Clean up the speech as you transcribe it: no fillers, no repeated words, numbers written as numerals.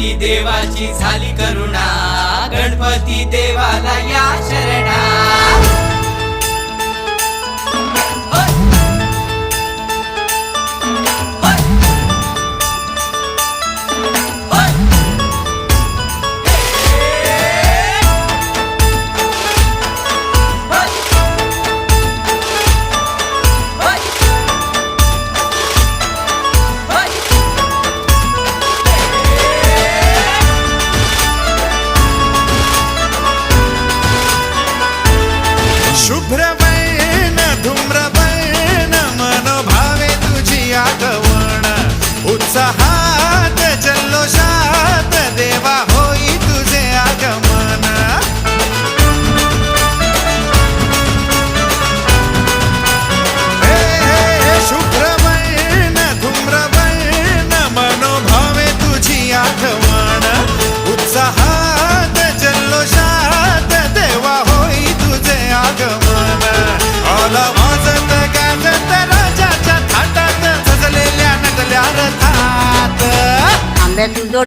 गणपती देवाची झाली करुणा, गणपती देवाला या शरणा। शुभ्रवर्ण धूम्रवर्ण मनोभावे तुझी आगमन, उत्साहात जल्लोषात देवा होई तुझे आगमन। हे शुभ्रवर्ण धूम्रवर्ण मनोभावे तुझी आगमन, उत्साहात जल्लोषात देवा होई तुझे आगमन। आला वाजत गाजत राजाच्या थाटात, सजलेल्या नटल्या रथात। आंब्यातून